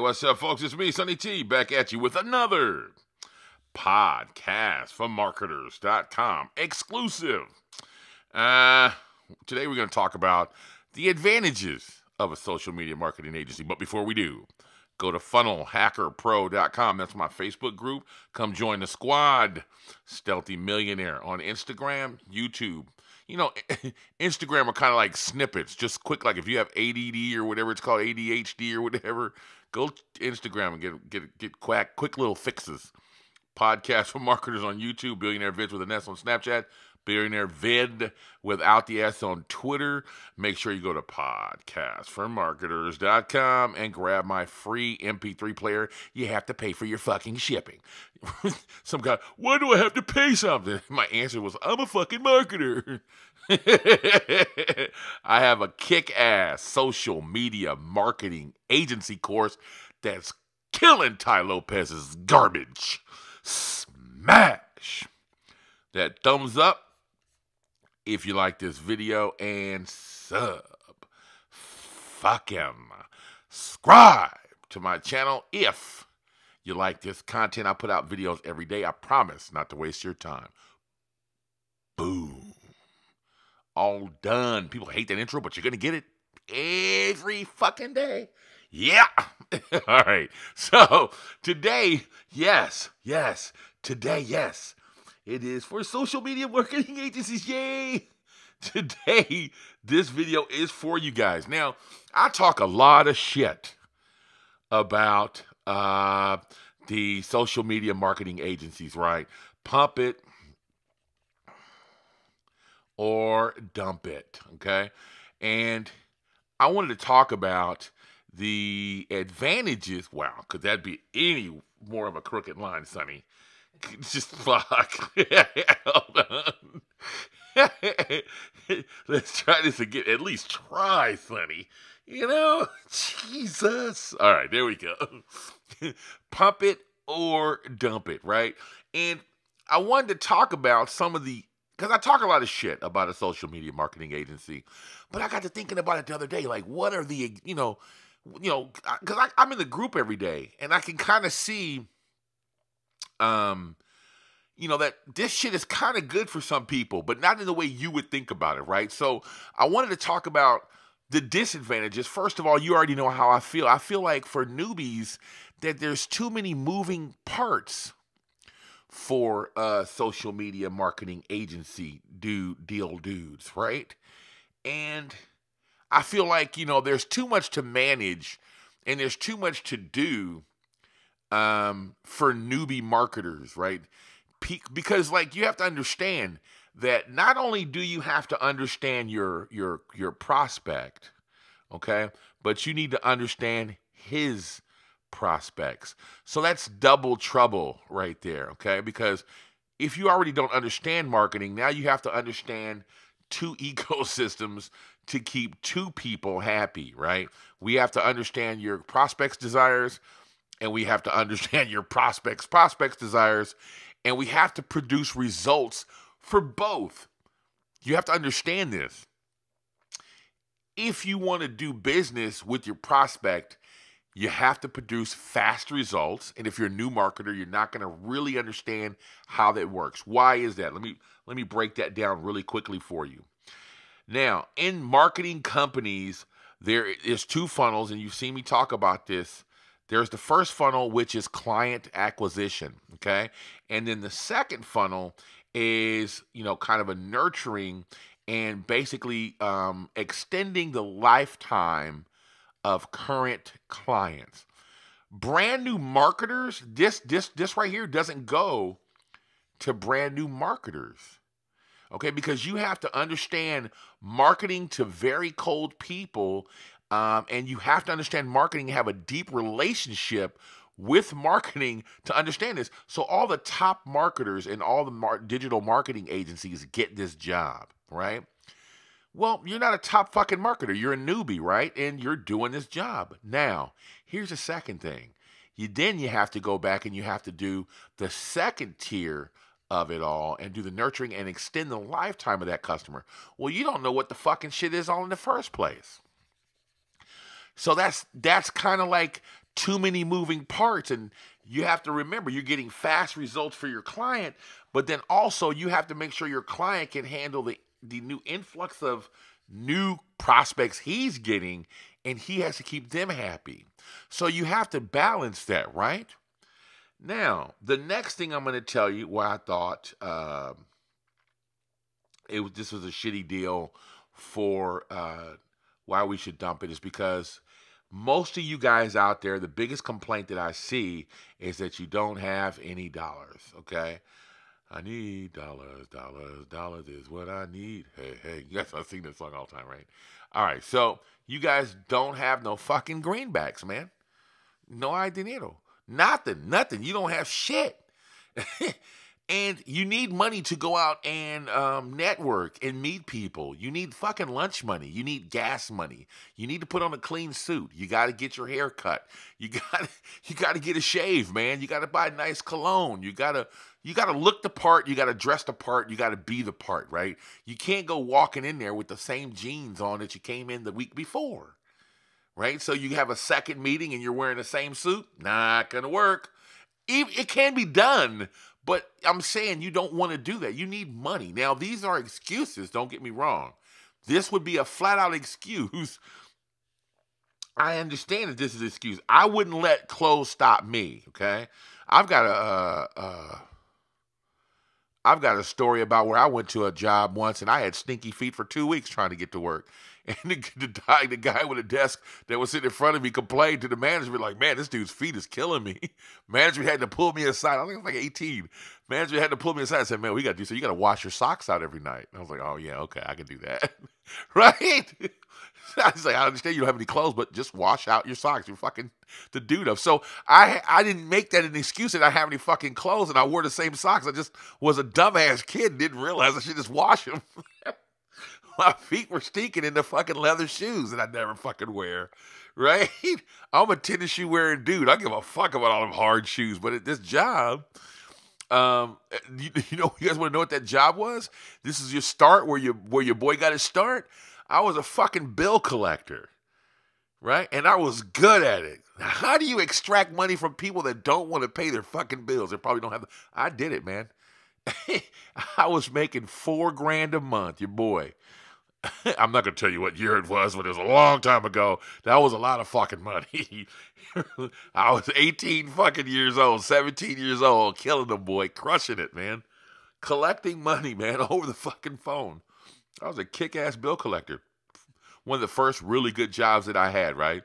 what's up, folks? It's me, Sonny T, back at you with another podcast from marketers.com exclusive. Today we're going to talk about the advantages of a social media marketing agency. But before we do, go to funnelhackerpro.com. That's my Facebook group. Come join the squad. Stealthy Millionaire on Instagram, YouTube. You know, Instagram are kind of like snippets, just quick. Like if you have ADD or whatever it's called, ADHD or whatever, go to Instagram and get quick little fixes. Podcast for marketers on YouTube, Billionaire Vids with an S on Snapchat, Billionaire Vid without the S on Twitter. Make sure you go to podcastformarketers.com and grab my free MP3 player. You have to pay for your fucking shipping. Some guy, why do I have to pay something? My answer was, I'm a fucking marketer. I have a kick-ass social media marketing agency course that's killing Ty Lopez's garbage. Smash that thumbs up if you like this video, and fucking subscribe to my channel if you like this content. I put out videos every day. I promise not to waste your time. Boom. All done. People hate that intro, but you're going to get it every fucking day. Yeah. All right. So today, today, it is for social media marketing agencies. Yay. Today, this video is for you guys. Now, I talk a lot of shit about the social media marketing agencies, right? Pump it or dump it, okay? And I wanted to talk about the advantages. Wow, could that be any more of a crooked line, Sonny? Just fuck. Hold on. Let's try this again. At least try, Sonny. You know, Jesus. All right, there we go. Pump it or dump it, right? And I wanted to talk about some of the, because I talk a lot of shit about a social media marketing agency, but I got to thinking about it the other day. Like, what are the, because I'm in the group every day, and I can kind of see, that this shit is kind of good for some people, but not in the way you would think about it, right? So I wanted to talk about the disadvantages. First of all, you already know how I feel. I feel like for newbies that there's too many moving parts for social media marketing agency dudes, right? And I feel like, there's too much to manage and there's too much to do for newbie marketers, right? Because you have to understand that not only do you have to understand your prospect, okay, but you need to understand his prospects. So that's double trouble right there, okay? Because if you already don't understand marketing, now you have to understand two ecosystems to keep two people happy, right? We have to understand your prospects' desires, and we have to understand your prospects' desires, and we have to produce results for both. You have to understand this. If you want to do business with your prospect, you have to produce fast results. And if you're a new marketer, you're not going to really understand how that works. Why is that? Let me break that down really quickly for you. Now, in marketing companies, there is two funnels, and you've seen me talk about this. There's the first funnel, which is client acquisition, okay? And then the second funnel is, kind of a nurturing and basically extending the lifetime of current clients. Brand new marketers, this right here doesn't go to brand new marketers, okay? Because you have to understand marketing to very cold people. And you have to understand marketing, have a deep relationship with marketing to understand this. So all the top marketers and all the digital marketing agencies get this job, right? Well, you're not a top fucking marketer. You're a newbie, right? And you're doing this job. Now, here's the second thing. You have to go back and you have to do the second tier of it all and do the nurturing and extend the lifetime of that customer. Well, you don't know what the fucking shit is all in the first place. So that's kind of like too many moving parts. And you have to remember, you're getting fast results for your client, but then also you have to make sure your client can handle the new influx of new prospects he's getting, and he has to keep them happy. So you have to balance that, right? Now, the next thing I'm going to tell you why I thought this was a shitty deal for why we should dump it is because most of you guys out there, the biggest complaint that I see is that you don't have any dollars, okay? I need dollars, dollars, dollars is what I need. Hey, hey, you guys, I sing this song all the time, right? All right, so you guys don't have no fucking greenbacks, man. No hay dinero. Nothing. You don't have shit. And you need money to go out and network and meet people. You need fucking lunch money. You need gas money. You need to put on a clean suit. You got to get your hair cut. You got to get a shave, man. You got to buy a nice cologne. You got to look the part. You got to dress the part. You got to be the part, right? You can't go walking in there with the same jeans on that you came in the week before, right? So you have a second meeting and you're wearing the same suit. Not going to work. It can be done, but I'm saying you don't want to do that. You need money. Now, these are excuses. Don't get me wrong. This would be a flat-out excuse. I understand that this is an excuse. I wouldn't let clothes stop me, okay? I've got a story about where I went to a job once and I had stinky feet for 2 weeks trying to get to work. And the guy with a desk that was sitting in front of me complained to the management, like, man, this dude's feet is killing me. Management had to pull me aside. I think I was like 18. Management had to pull me aside and said, man, we got to do so. You got to wash your socks out every night. And I was like, oh, yeah, okay, I can do that. Right? I was like, I understand you don't have any clothes, but just wash out your socks. You're fucking the dude of. So I didn't make that an excuse that I have any fucking clothes and I wore the same socks. I just was a dumbass kid and didn't realize I should just wash them. My feet were stinking in the fucking leather shoes that I never fucking wear, right? I'm a tennis shoe wearing dude. I give a fuck about all them hard shoes. But at this job, you guys want to know what that job was? This is your start where your boy got his start. I was a fucking bill collector, right? And I was good at it. How do you extract money from people that don't want to pay their fucking bills? They probably don't have. I did it, man. I was making $4,000 a month, your boy. I'm not going to tell you what year it was, but it was a long time ago. That was a lot of fucking money. I was 18 fucking years old, 17 years old, killing them, boy, crushing it, man. Collecting money, man, over the fucking phone. I was a kick-ass bill collector. One of the first really good jobs that I had, right?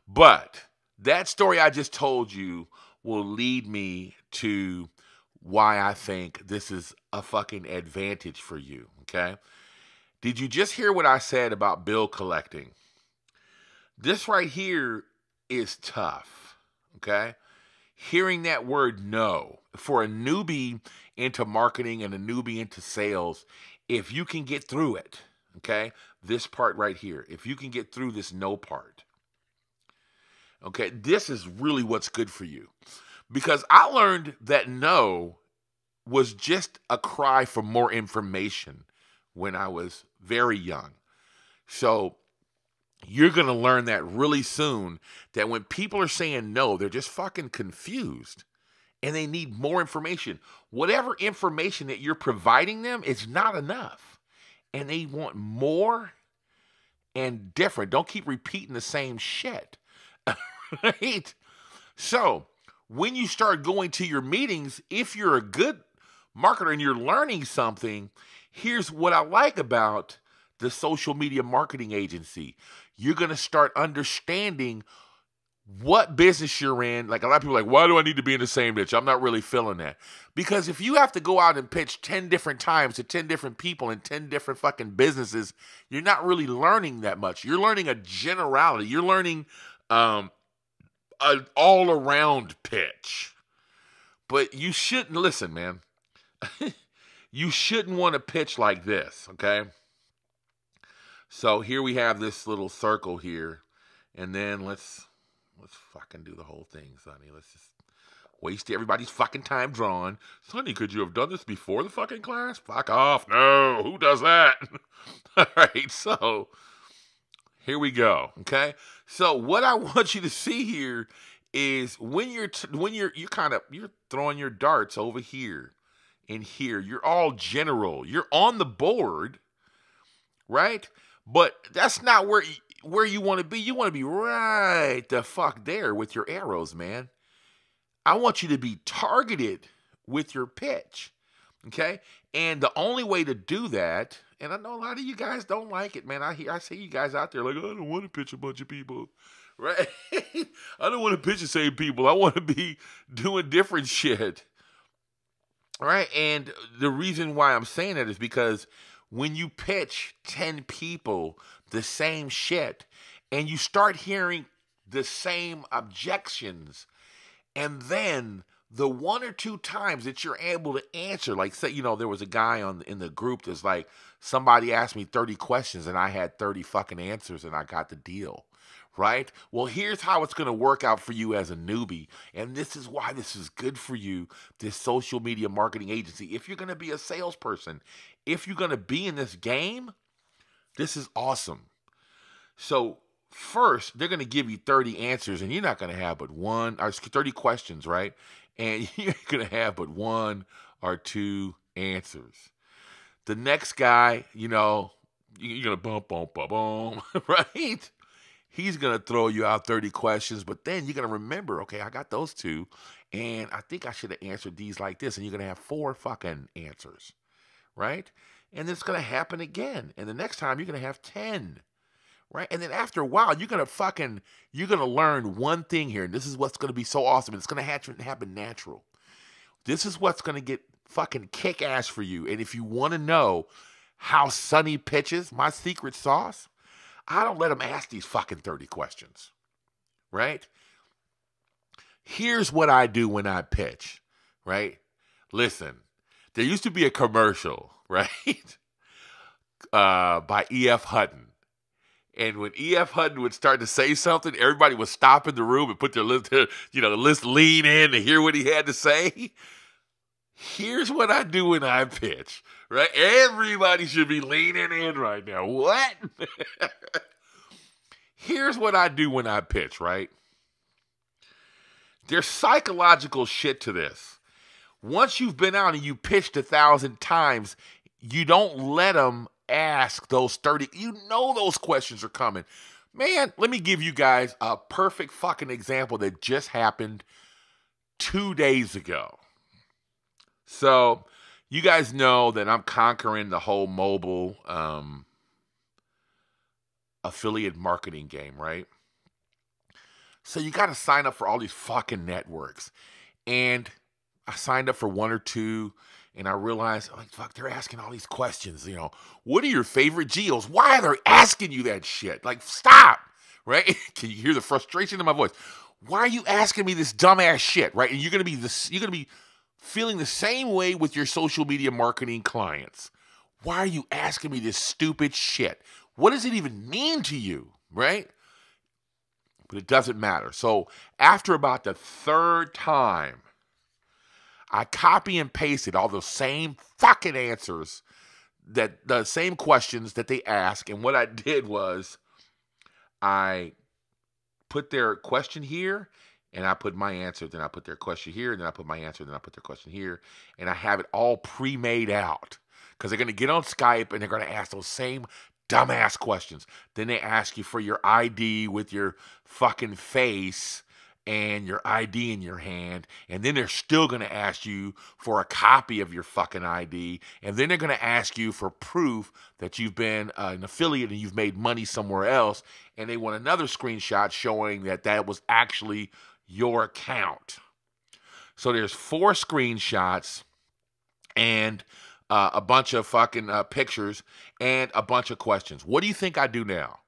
But that story I just told you will lead me to why I think this is a fucking advantage for you, okay? Did you just hear what I said about bill collecting? This right here is tough, okay? Hearing that word no, for a newbie into marketing and a newbie into sales, if you can get through it, okay? This part right here, if you can get through this no part, okay, this is really what's good for you. Because I learned that no was just a cry for more information when I was very young. So you're going to learn that really soon, that when people are saying no, they're just fucking confused and they need more information. Whatever information that you're providing them is not enough. And they want more and different. Don't keep repeating the same shit. Right? So when you start going to your meetings, if you're a good marketer and you're learning something, here's what I like about the social media marketing agency. You're going to start understanding what business you're in. Like a lot of people are like, why do I need to be in the same niche? I'm not really feeling that. Because if you have to go out and pitch 10 different times to 10 different people in 10 different fucking businesses, you're not really learning that much. You're learning a generality. You're learning an all-around pitch. But you shouldn't, listen, man. You shouldn't want to pitch like this, okay? So here we have this little circle here, and then let's fucking do the whole thing, Sonny. Let's just waste everybody's fucking time drawing. Sonny, could you have done this before the fucking class? Fuck off. No, who does that? All right, so Here we go. Okay. So what I want you to see here is when you're throwing your darts over here and here. You're all general. You're on the board, right? But that's not where you want to be. You want to be right the fuck there with your arrows, man. I want you to be targeted with your pitch. Okay? And the only way to do that, and I know a lot of you guys don't like it, man. I see you guys out there like, oh, I don't want to pitch a bunch of people. Right? I don't want to pitch the same people. I want to be doing different shit. All right? And the reason why I'm saying that is because when you pitch 10 people the same shit and you start hearing the same objections, and then the one or two times that you're able to answer, like say, there was a guy in the group that's like, somebody asked me 30 questions and I had 30 fucking answers and I got the deal, right? Well, here's how it's going to work out for you as a newbie. And this is why this is good for you, this social media marketing agency. If you're going to be a salesperson, if you're going to be in this game, this is awesome. So first, they're going to give you 30 answers and you're not going to have but 30 questions, right? And you're going to have but 1 or 2 answers. The next guy, you're going to boom, right? He's going to throw you out 30 questions, but then you're going to remember, okay, I got those 2, and I think I should have answered these like this, and you're going to have 4 fucking answers, right? And it's going to happen again, and the next time you're going to have 10, right? And then after a while, you're going to learn one thing here, and this is what's going to be so awesome. It's going to happen natural. This is what's going to get fucking kick-ass for you. And if you want to know how Sonny pitches, my secret sauce, I don't let him ask these fucking 30 questions, right? Here's what I do when I pitch, right? Listen, there used to be a commercial, right? By E.F. Hutton. And when E.F. Hutton would start to say something, everybody would stop in the room and put their list, lean in to hear what he had to say. Here's what I do when I pitch, right? Everybody should be leaning in right now. What? Here's what I do when I pitch, right? There's psychological shit to this. Once you've been out and you pitched 1,000 times, you don't let them ask those 30. You know those questions are coming. Man, let me give you guys a perfect fucking example that just happened 2 days ago. So, you guys know that I'm conquering the whole mobile affiliate marketing game, right? So, you got to sign up for all these fucking networks. And I signed up for 1 or 2, and I realized, like, fuck, they're asking all these questions, What are your favorite geos? Why are they asking you that shit? Like, stop, right? Can you hear the frustration in my voice? Why are you asking me this dumbass shit, right? And you're going to be feeling the same way with your social media marketing clients. Why are you asking me this stupid shit? What does it even mean to you, right? But it doesn't matter. So after about the 3rd time, I copy and pasted all the same fucking answers, the same questions that they ask. And what I did was I put their question here, and I put my answer, then I put their question here, and then I put my answer, then I put their question here. And I have it all pre-made out. Because they're going to get on Skype, and they're going to ask those same dumbass questions. Then they ask you for your ID with your fucking face and your ID in your hand. And then they're still going to ask you for a copy of your fucking ID. And then they're going to ask you for proof that you've been an affiliate and you've made money somewhere else. And they want another screenshot showing that was actually your account. So there's 4 screenshots and a bunch of fucking pictures and a bunch of questions. What do you think I do now?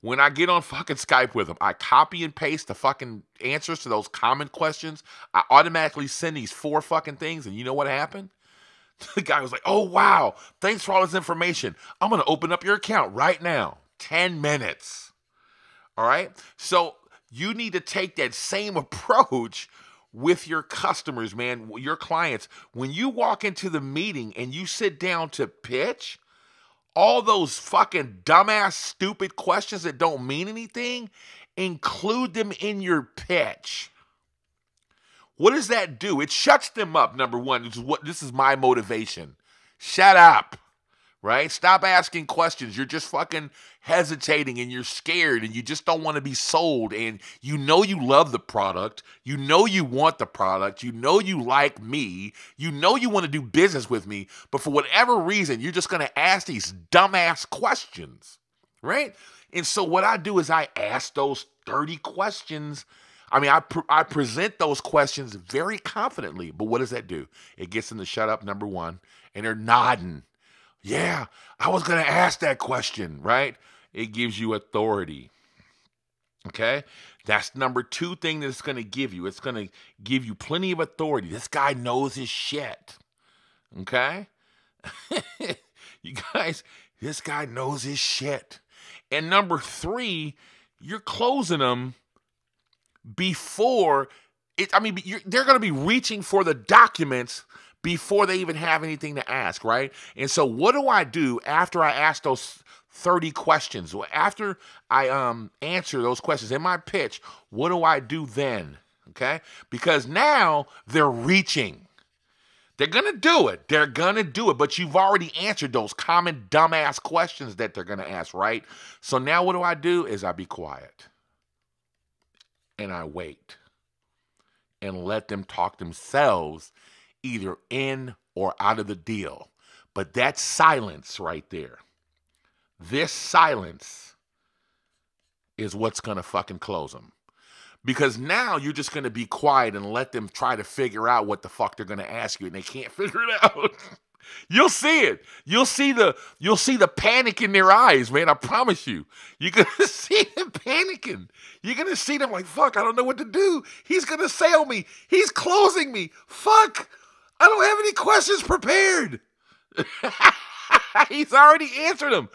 When I get on fucking Skype with them, I copy and paste the fucking answers to those common questions. I automatically send these 4 fucking things, and you know what happened? The guy was like, oh, wow, thanks for all this information. I'm going to open up your account right now. 10 minutes. All right? So you need to take that same approach with your customers, man, your clients. When you walk into the meeting and you sit down to pitch, All those fucking dumbass, stupid questions that don't mean anything, include them in your pitch. What does that do? It shuts them up, number one. This is my motivation. Shut up. Right? Stop asking questions. You're just fucking hesitating and you're scared and you just don't want to be sold. And you know you love the product. You know you want the product. You know you like me. You know you want to do business with me. But for whatever reason, you're just going to ask these dumbass questions. Right? And so what I do is I ask those 30 questions. I mean, I present those questions very confidently. But what does that do? It gets them to shut up, number one. And they're nodding. Yeah, I was going to ask that question, right? It gives you authority. Okay? That's number two thing that it's going to give you. It's going to give you plenty of authority. This guy knows his shit. Okay? You guys, this guy knows his shit. And number three, you're closing them before it. I mean, they're going to be reaching for the documents before they even have anything to ask, right? And so what do I do after I ask those 30 questions? After I answer those questions in my pitch, what do I do then? Okay? Because now they're reaching. They're going to do it. They're going to do it. But you've already answered those common dumbass questions that they're going to ask, right? So now what do I do is I be quiet. And I wait. And let them talk themselves either in or out of the deal. But that silence right there, this silence is what's going to fucking close them. Because now you're just going to be quiet and let them try to figure out what the fuck they're going to ask you, and they can't figure it out. You'll see it. You'll see the panic in their eyes, man. I promise you. You're going to see them panicking. You're going to see them like, fuck, I don't know what to do. He's going to sail me. He's closing me. Fuck. I don't have any questions prepared. He's already answered them.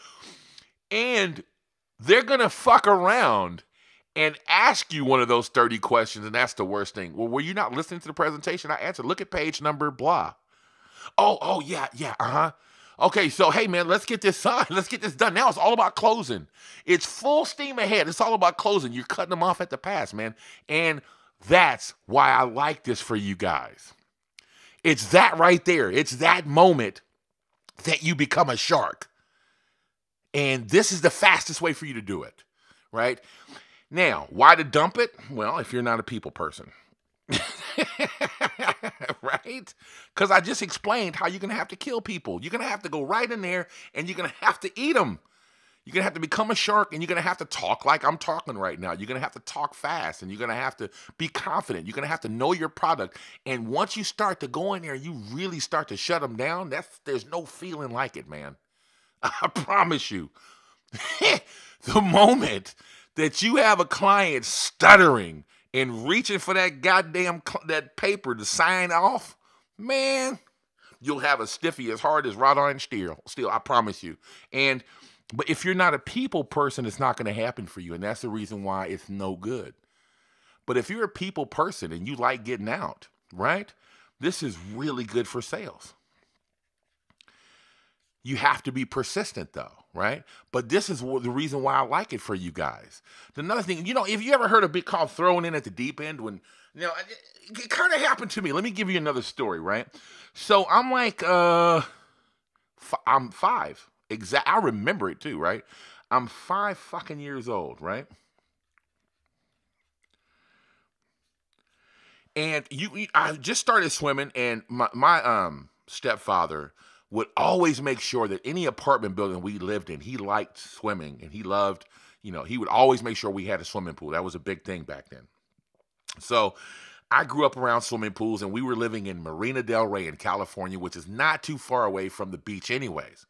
And they're going to fuck around and ask you one of those 30 questions, and that's the worst thing. Well, were you not listening to the presentation? I answered. Look at page number blah. Oh, yeah, uh-huh. Okay, so, hey, man, let's get this signed. Let's get this done. Now it's all about closing. It's full steam ahead. It's all about closing. You're cutting them off at the pass, man. And that's why I like this for you guys. It's that right there. It's that moment that you become a shark. And this is the fastest way for you to do it, right? Now, why to dump it? Well, if you're not a people person. Right? Because I just explained how you're going to have to kill people. You're going to have to go right in there and you're going to have to eat them. You're going to have to become a shark and you're going to have to talk like I'm talking right now. You're going to have to talk fast and you're going to have to be confident. You're going to have to know your product. And once you start to go in there and you really start to shut them down, there's no feeling like it, man. I promise you. The moment that you have a client stuttering and reaching for that goddamn that paper to sign off, man, you'll have a stiffy as hard as wrought iron steel, I promise you. But if you're not a people person, it's not going to happen for you, and that's the reason why it's no good. But if you're a people person and you like getting out, right, this is really good for sales. You have to be persistent, though, right? But this is the reason why I like it for you guys. Another thing, if you ever heard a bit called throwing in at the deep end, when, it kind of happened to me. Let me give you another story, right? So I'm like, I'm 5. I remember it too, right? I'm 5 fucking years old, right? And I just started swimming, and my stepfather would always make sure that any apartment building we lived in, he liked swimming, and he loved, he would always make sure we had a swimming pool. That was a big thing back then. So I grew up around swimming pools, and we were living in Marina Del Rey in California, which is not too far away from the beach anyways.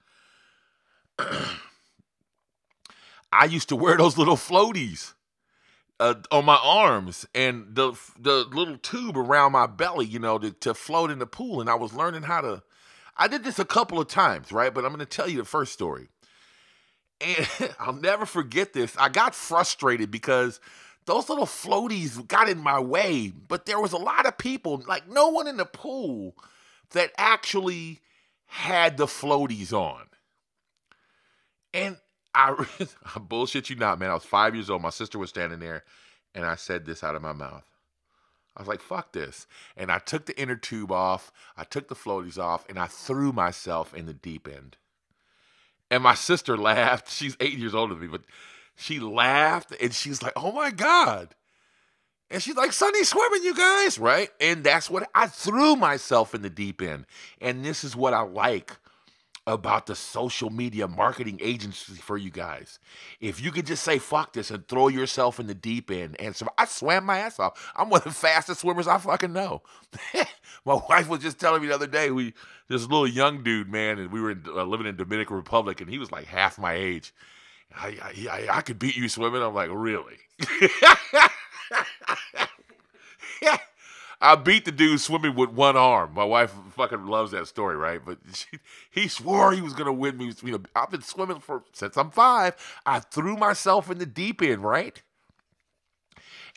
I used to wear those little floaties on my arms and the little tube around my belly, to float in the pool. And I was learning I did this a couple of times, right? But I'm going to tell you the first story. And I'll never forget this. I got frustrated because those little floaties got in my way. But there was a lot of people, like no one in the pool, that actually had the floaties on. And I, I bullshit you not, man. I was 5 years old. My sister was standing there, and I said this out of my mouth. I was like, fuck this. And I took the inner tube off, I took the floaties off, and I threw myself in the deep end. And my sister laughed. She's 8 years older than me, but she laughed, and she's like, oh my God. And she's like, Sonny swimming, you guys, right? And that's what I threw myself in the deep end. And this is what I like about the social media marketing agency for you guys. If you could just say fuck this and throw yourself in the deep end. And so I swam my ass off. I'm one of the fastest swimmers I fucking know. My wife was just telling me the other day, this little young dude, man, and we were living in Dominican Republic, and he was like half my age. I could beat you swimming. I'm like, really? I beat the dude swimming with one arm. My wife fucking loves that story, right? But he swore he was going to win me. You know, I've been swimming since I'm 5. I threw myself in the deep end, right?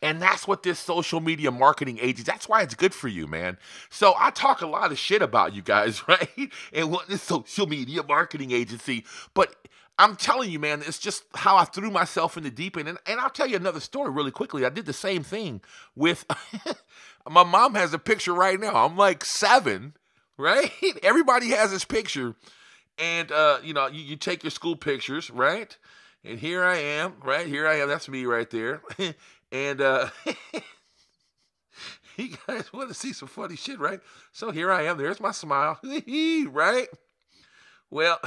And that's what this social media marketing agency, that's why it's good for you, man. So I talk a lot of shit about you guys, right? And what this social media marketing agency, but I'm telling you, man, it's just how I threw myself in the deep end. And I'll tell you another story really quickly. I did the same thing with, my mom has a picture right now. I'm like 7, right? Everybody has this picture. And, you take your school pictures, right? And here I am, right? Here I am. That's me right there. And you guys want to see some funny shit, right? So here I am. There's my smile, right? Well,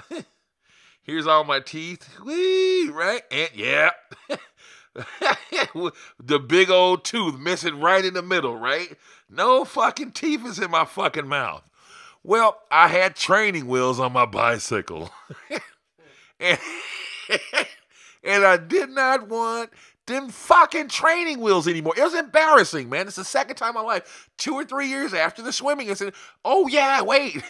here's all my teeth, right? And yeah, the big old tooth missing right in the middle, right? No fucking teeth is in my fucking mouth. Well, I had training wheels on my bicycle. and, and I did not want them fucking training wheels anymore. It was embarrassing, man. It's the second time in my life, 2 or 3 years after the swimming. I said, oh yeah, wait.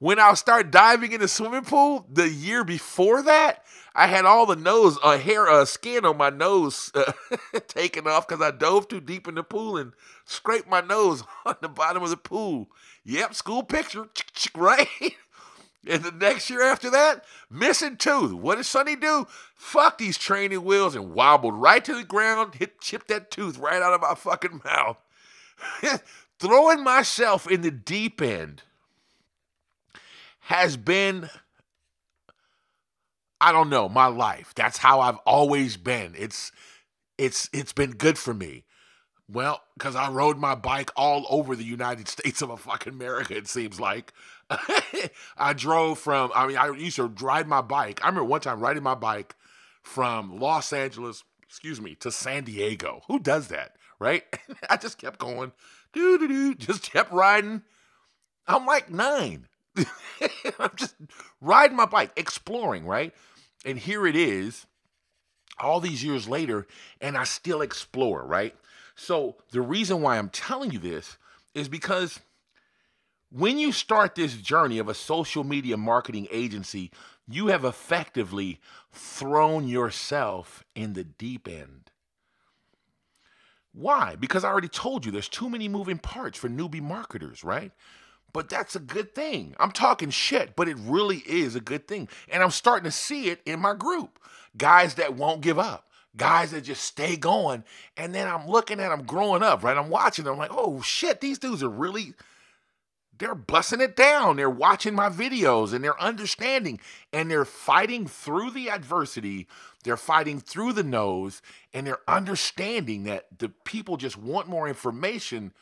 When I start diving in the swimming pool, the year before that, I had all the skin on my nose taken off because I dove too deep in the pool and scraped my nose on the bottom of the pool. Yep, school picture, right? And the next year after that, missing tooth. What did Sonny do? Fuck these training wheels and wobbled right to the ground, chipped that tooth right out of my fucking mouth. Throwing myself in the deep end has been, I don't know, my life. That's how I've always been. It's been good for me. Well, because I rode my bike all over the United States of fucking America, it seems like. I used to ride my bike. I remember one time riding my bike from Los Angeles, to San Diego. Who does that, right? I just kept going, just kept riding. I'm like 9. I'm just riding my bike, exploring, right? And here it is, all these years later, and I still explore, right? So the reason why I'm telling you this is because when you start this journey of a social media marketing agency, you have effectively thrown yourself in the deep end. Why? Because I already told you there's too many moving parts for newbie marketers, right? But that's a good thing. I'm talking shit, but it really is a good thing. And I'm starting to see it in my group. Guys that won't give up. Guys that just stay going. And then I'm looking at them growing up, right? I'm watching them. I'm like, oh shit, these dudes are really, they're busting it down. They're watching my videos and they're understanding. And they're fighting through the adversity. They're fighting through the no's. And they're understanding that the people just want more information.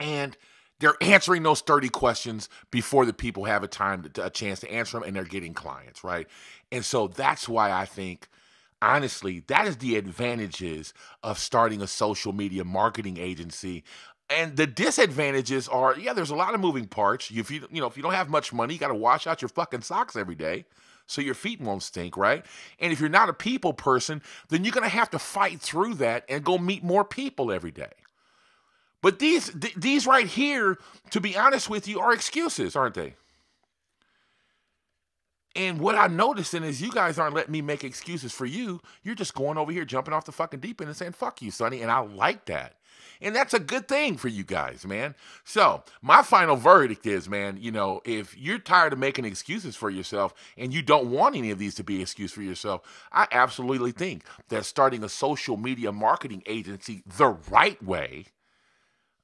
And they're answering those 30 questions before the people have a chance to answer them, and they're getting clients, right? And so that's why I think, honestly, that is the advantages of starting a social media marketing agency. And the disadvantages are, yeah, there's a lot of moving parts. If you don't have much money, you got to wash out your fucking socks every day so your feet won't stink, right? And if you're not a people person, then you're going to have to fight through that and go meet more people every day. But these right here, to be honest with you, are excuses, aren't they? And what I'm noticing is you guys aren't letting me make excuses for you. You're just going over here, jumping off the fucking deep end and saying, fuck you, Sonny. And I like that. And that's a good thing for you guys, man. So my final verdict is, man, if you're tired of making excuses for yourself and you don't want any of these to be an excuse for yourself, I absolutely think that starting a social media marketing agency the right way,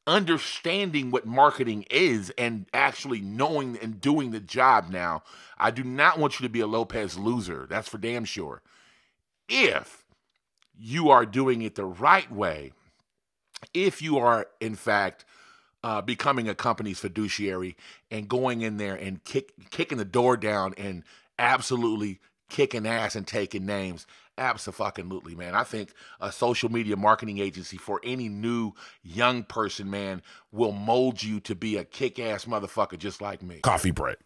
understanding what marketing is and actually knowing and doing the job now, I do not want you to be a Lopez loser. That's for damn sure. If you are doing it the right way, if you are, in fact, becoming a company's fiduciary and going in there and kicking the door down and absolutely kicking ass and taking names, absolutely, man. I think a social media marketing agency for any new young person, man, will mold you to be a kick-ass motherfucker just like me. Coffee break.